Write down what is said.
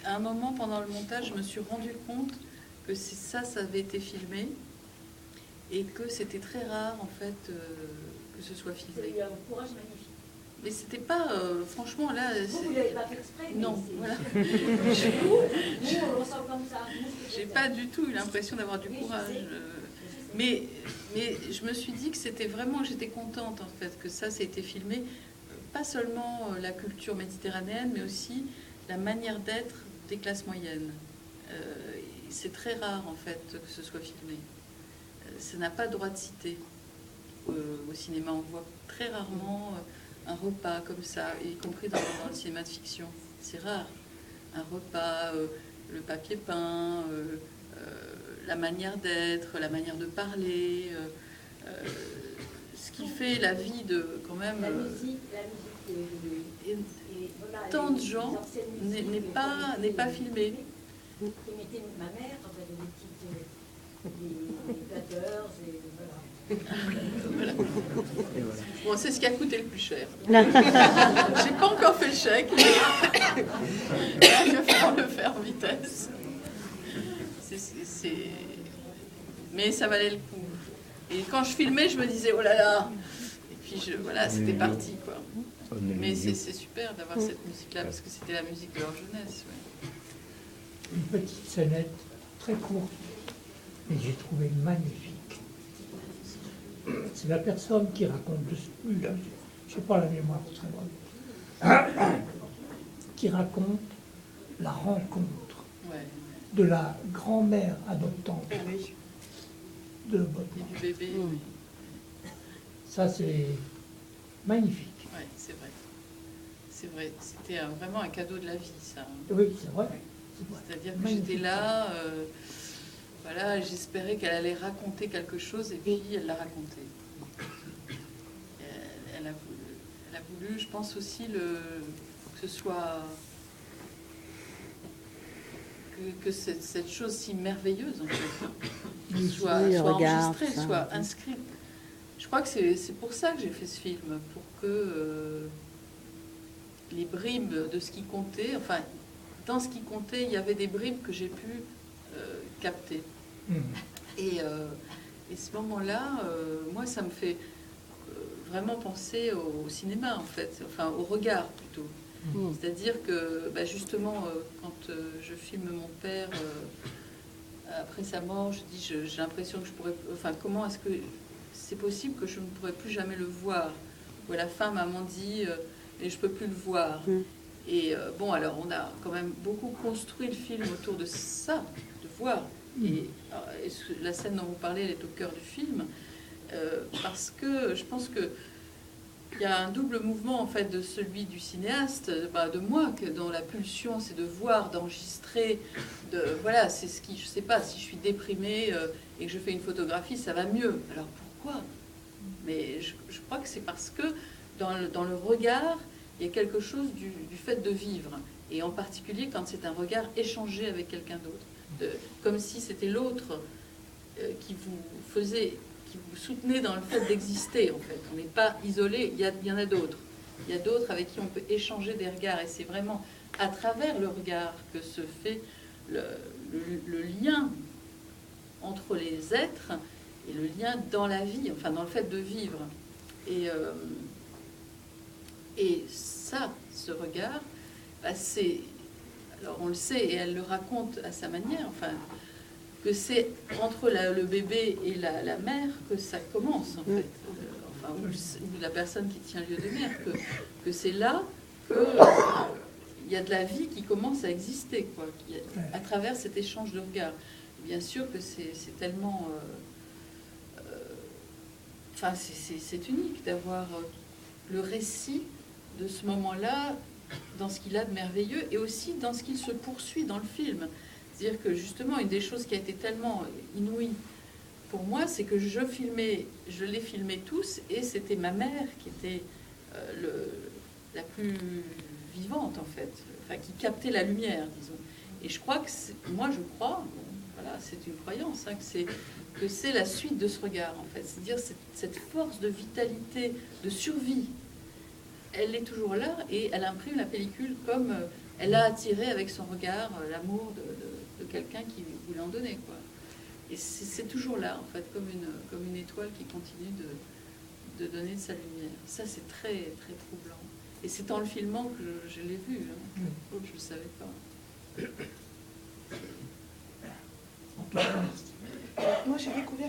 à un moment pendant le montage, je me suis rendu compte que ça avait été filmé et que c'était très rare en fait que ce soit filmé. C'est un courage magnifique. Mais c'était pas, franchement là. Vous l'avez pas fait exprès. Non, voilà. Nous, on sent comme ça. J'ai pas du tout eu l'impression d'avoir du courage. Mais je me suis dit que c'était vraiment, j'étais contente en fait que ça a été filmé. Pas seulement la culture méditerranéenne, mais aussi la manière d'être des classes moyennes. C'est très rare en fait que ce soit filmé. Ça n'a pas droit de citer. Au cinéma, on voit très rarement un repas comme ça, y compris dans le cinéma de fiction. C'est rare. Un repas, le papier peint, la manière d'être, la manière de parler, ce qui fait la vie de quand même. La musique et tant de gens n'est pas filmé. Qui mettait ma mère quand elle avait des platters et voilà. Voilà. Bon, c'est ce qui a coûté le plus cher. J'ai pas encore fait le chèque. Je vais faire le faire en vitesse. Mais ça valait le coup. Et quand je filmais, je me disais oh là là. Et puis voilà, c'était parti quoi. Mais c'est super d'avoir cette musique-là parce que c'était la musique de leur jeunesse. Ouais. Une petite scénette très courte, et j'ai trouvé magnifique. C'est la personne qui raconte, je n'ai pas la mémoire très bonne, qui raconte la rencontre de la grand-mère adoptante de votre et du bébé. Oui. Ça, c'est magnifique. Oui, c'est vrai. C'est vrai. C'était vraiment un cadeau de la vie, ça. Oui, c'est vrai. C'est-à-dire que j'étais là, voilà, j'espérais qu'elle allait raconter quelque chose, et puis elle l'a raconté. Elle a voulu, je pense aussi, que ce soit... que cette chose si merveilleuse, en fait, soit enregistrée, soit inscrite. Je crois que c'est pour ça que j'ai fait ce film, pour que les bribes de ce qui comptait, enfin, dans ce qui comptait, il y avait des bribes que j'ai pu capter. Et ce moment-là, moi, ça me fait vraiment penser au cinéma, en fait, enfin, au regard, plutôt. C'est-à-dire que, justement, quand je filme mon père, après sa mort, je dis, j'ai l'impression que je pourrais... Enfin, comment est-ce que c'est possible que je ne pourrais plus jamais le voir? Ou à la fin, maman dit, et je peux plus le voir. Et bon, alors on a quand même beaucoup construit le film autour de ça, de voir. Et la scène dont vous parlez, elle est au cœur du film, parce que je pense que il y a un double mouvement en fait de celui du cinéaste, de moi, dont la pulsion c'est de voir, d'enregistrer, voilà, c'est ce qui, je sais pas, si je suis déprimée et que je fais une photographie, ça va mieux. Alors pourquoi? Mais je crois que c'est parce que dans le regard, il y a quelque chose du fait de vivre, et en particulier quand c'est un regard échangé avec quelqu'un d'autre, comme si c'était l'autre qui vous faisait, qui vous soutenait dans le fait d'exister. En fait, on n'est pas isolé. Il y en a d'autres. Il y a d'autres avec qui on peut échanger des regards, et c'est vraiment à travers le regard que se fait le lien entre les êtres et le lien dans la vie, enfin dans le fait de vivre. Et ça, ce regard, c'est... Alors on le sait, et elle le raconte à sa manière, enfin, que c'est entre le bébé et la mère que ça commence, en fait. Enfin, ou la personne qui tient lieu de mère, que c'est là qu'il y a de la vie qui commence à exister, quoi, à travers cet échange de regards. Bien sûr que c'est tellement... Enfin, c'est unique d'avoir le récit de ce moment-là dans ce qu'il a de merveilleux et aussi dans ce qu'il se poursuit dans le film. C'est-à-dire que justement, une des choses qui a été tellement inouïe pour moi, c'est que je les filmais tous, et c'était ma mère qui était la plus vivante en fait, enfin qui captait la lumière, disons. Et je crois que moi je crois, bon, voilà, c'est une croyance, hein, que c'est la suite de ce regard en fait, c'est-à-dire cette force de vitalité, de survie. Elle est toujours là et elle imprime la pellicule comme Elle a attiré avec son regard l'amour de quelqu'un qui voulait en donner, quoi. Et c'est toujours là, en fait, comme une étoile qui continue de donner de sa lumière. Ça, c'est très, très troublant. Et c'est en le filmant que je l'ai vu. Hein. L'autre, je ne le savais pas. Moi, j'ai découvert